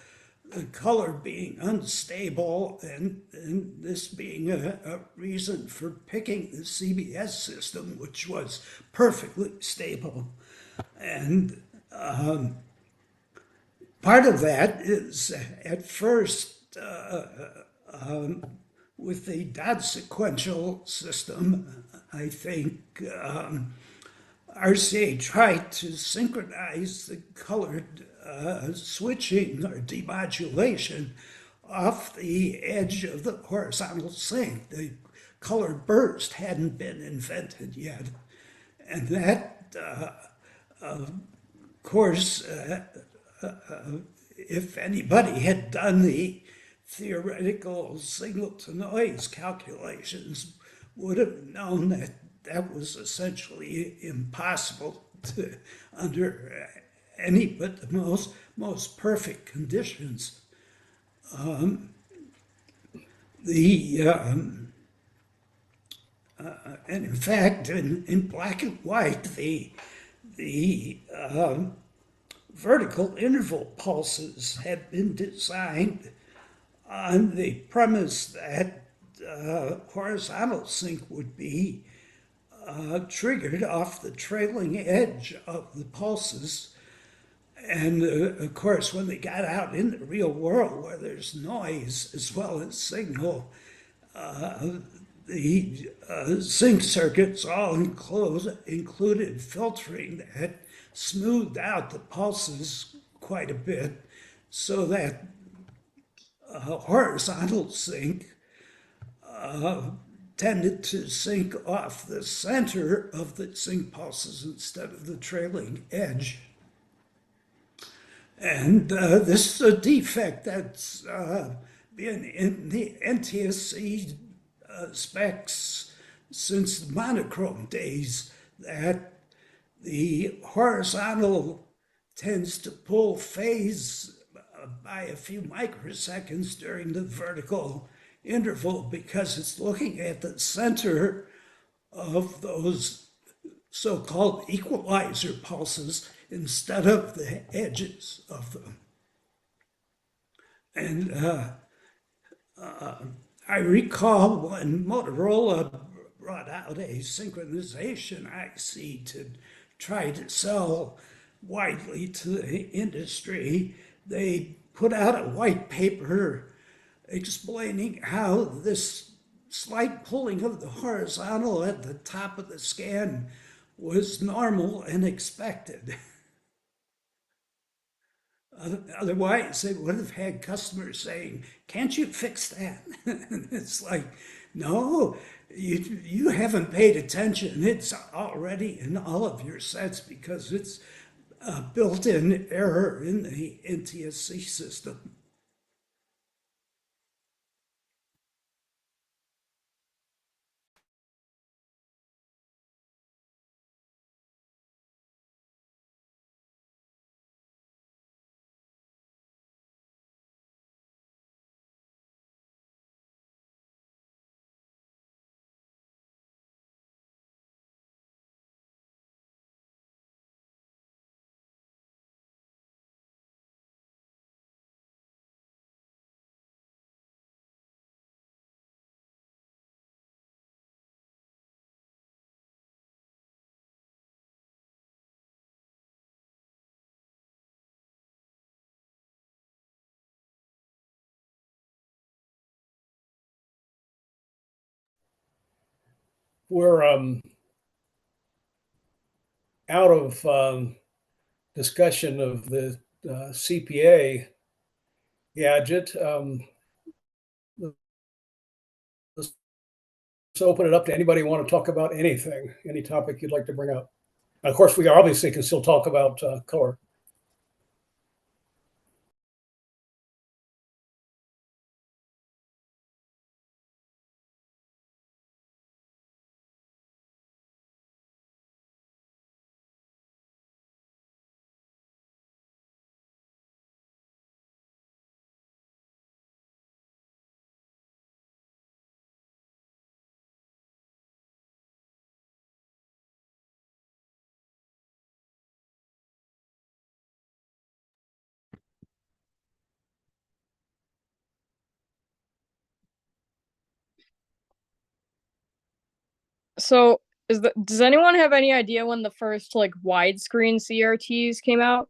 the color being unstable and this being a reason for picking the CBS system, which was perfectly stable. And part of that is at first with the dot sequential system, I think RCA tried to synchronize the colored switching or demodulation off the edge of the horizontal sync. The color burst hadn't been invented yet. And that, of course, if anybody had done the theoretical signal-to-noise calculations, would have known that that was essentially impossible to, under any but the most perfect conditions. And in fact, in black and white, the vertical interval pulses had been designed on the premise that horizontal sync would be triggered off the trailing edge of the pulses. And of course, when they got out in the real world where there's noise as well as signal, the sync circuits all included filtering that had smoothed out the pulses quite a bit so that horizontal sync tended to sync off the center of the sync pulses instead of the trailing edge. And this is a defect that's been in the NTSC specs since the monochrome days, that the horizontal tends to pull phase by a few microseconds during the vertical interval because it's looking at the center of those so-called equalizer pulses instead of the edges of them. And I recall when Motorola brought out a synchronization IC to try to sell widely to the industry, they put out a white paper explaining how this slight pulling of the horizontal at the top of the scan was normal and expected. Otherwise, they would have had customers saying, "Can't you fix that?" And it's like, no, you haven't paid attention. It's already in all of your sets because it's a built-in error in the NTSC system. We're out of discussion of the CPA gadget. Let's open it up to anybody who want to talk about anything, any topic you'd like to bring up. Of course, we obviously can still talk about color. So does anyone have any idea when the first like widescreen CRTs came out?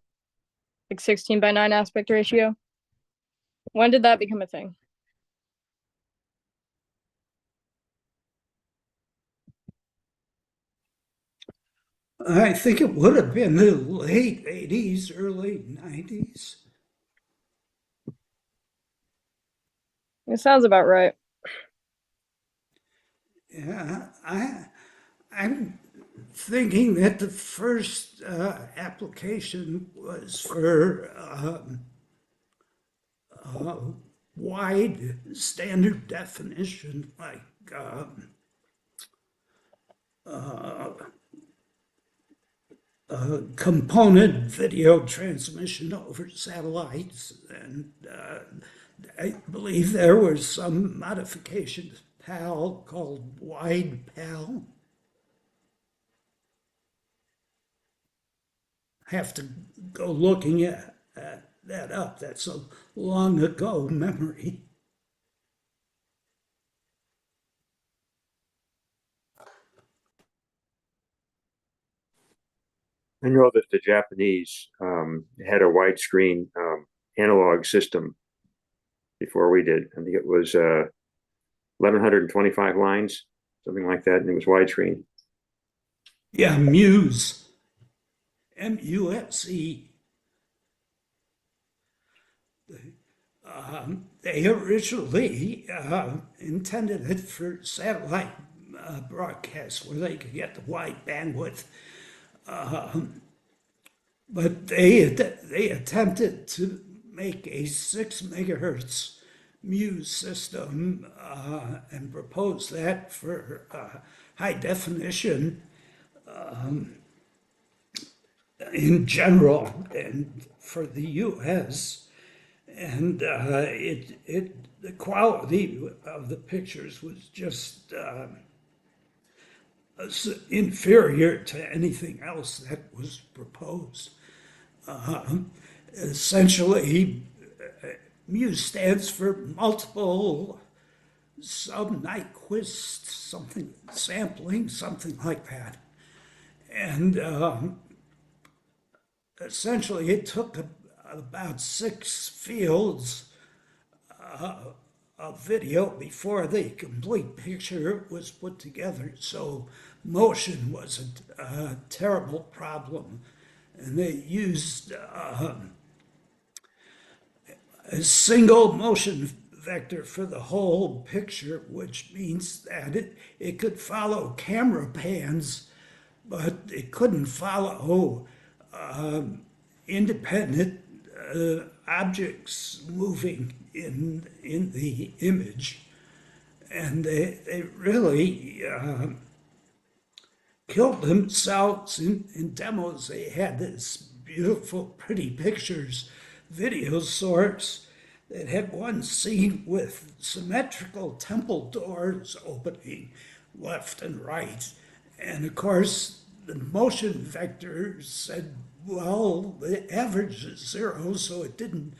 Like 16:9 aspect ratio? When did that become a thing? I think it would have been the late 80s, early 90s. It sounds about right. Yeah, I'm thinking that the first application was for wide standard definition, like component video transmission over satellites. And I believe there was some modification to PAL called Wide PAL. Have to go looking at that up. That's a long ago memory. I know that the Japanese had a widescreen analog system before we did. I think it was 1,125 lines, something like that, and it was widescreen. Yeah, Muse. MUSE. They originally intended it for satellite broadcasts where they could get the wide bandwidth. But they attempted to make a 6 megahertz Muse system and proposed that for high definition in general and for the US. And the quality of the pictures was just inferior to anything else that was proposed. Essentially, Muse stands for multiple sub-Nyquist something sampling, something like that. And essentially, it took about 6 fields of video before the complete picture was put together. So motion was a terrible problem. And they used a single motion vector for the whole picture, which means that it could follow camera pans, but it couldn't follow independent objects moving in the image. And they really killed themselves in demos. They had this beautiful, pretty pictures video source that had one scene with symmetrical temple doors opening left and right. And of course, the motion vector said, well, the average is 0, so it didn't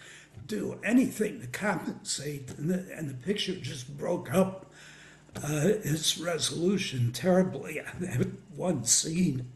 do anything to compensate, and the picture just broke up its resolution terribly on that one scene.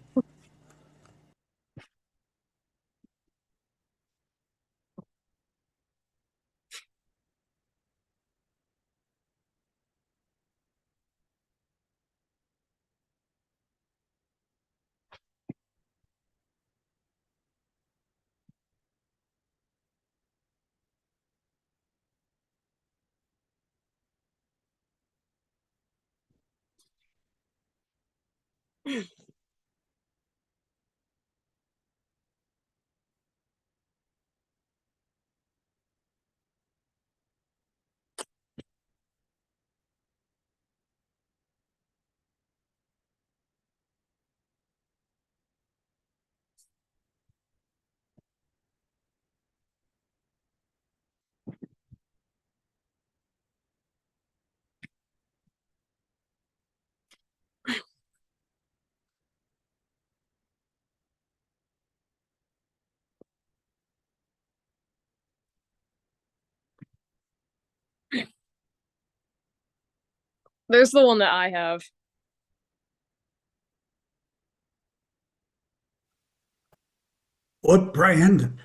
There's the one that I have. What brand?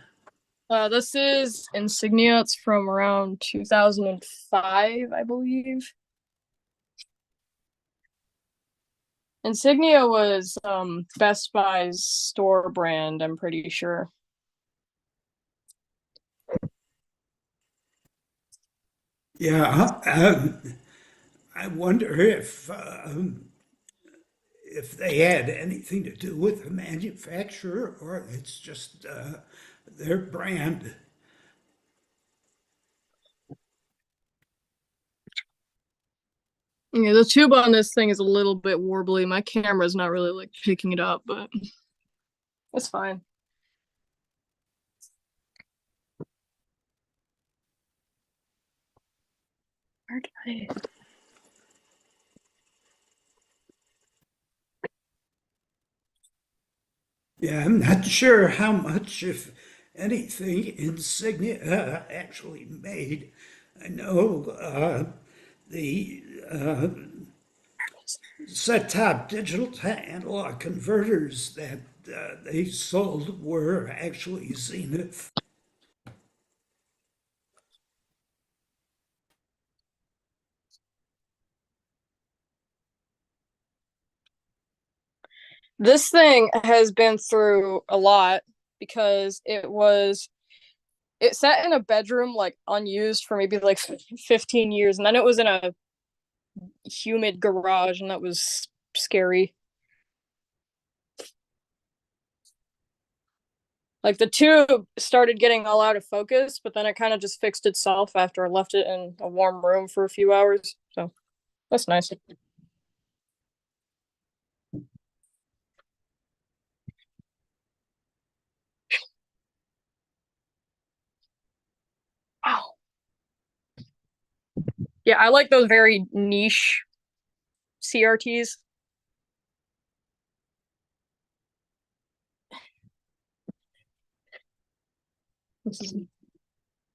This is Insignia. It's from around 2005, I believe. Insignia was Best Buy's store brand, I'm pretty sure. Yeah, I wonder if they had anything to do with the manufacturer, or it's just their brand. Yeah, the tube on this thing is a little bit warbly. My camera's not really like picking it up, but it's fine. Where did I? Yeah, I'm not sure how much, if anything, Insignia actually made. I know the set-top digital to analog converters that they sold were actually Zenith. This thing has been through a lot because it sat in a bedroom like unused for maybe like 15 years, and then it was in a humid garage, and that was scary. Like the tube started getting all out of focus, but then it kind of just fixed itself after I left it in a warm room for a few hours. So that's nice. Wow. Yeah, I like those very niche CRTs. This is-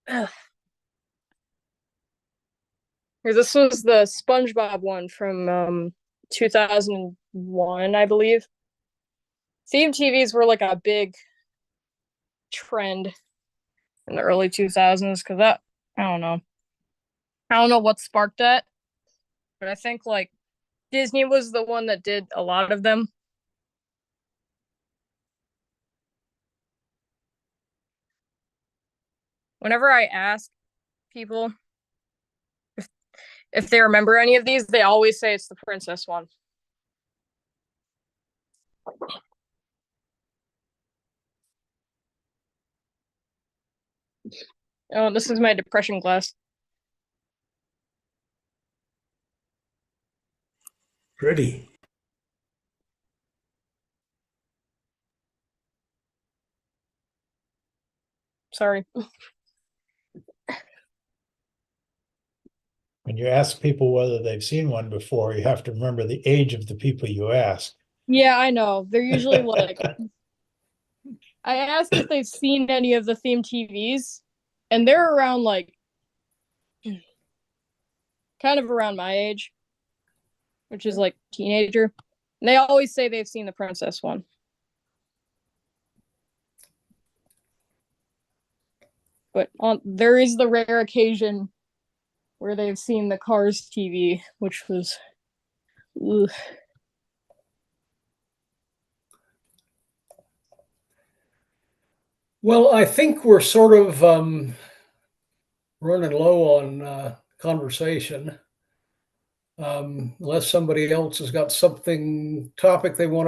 Ugh. Here, this was the SpongeBob one from 2001, I believe. Theme TVs were like a big trend in the early 2000s because that, I don't know what sparked that, but I think like Disney was the one that did a lot of them. Whenever I ask people if they remember any of these, they always say it's the princess one. Oh, this is my depression glass. Pretty. Sorry. When you ask people whether they've seen one before, you have to remember the age of the people you ask. Yeah, I know. They're usually like, I asked if they've seen any of the theme TVs, and they're around like, kind of around my age, which is like teenager. And they always say they've seen the princess one. But there is the rare occasion where they've seen the Cars TV, which was, ugh. Well, I think we're sort of running low on conversation. Unless somebody else has got something topic they want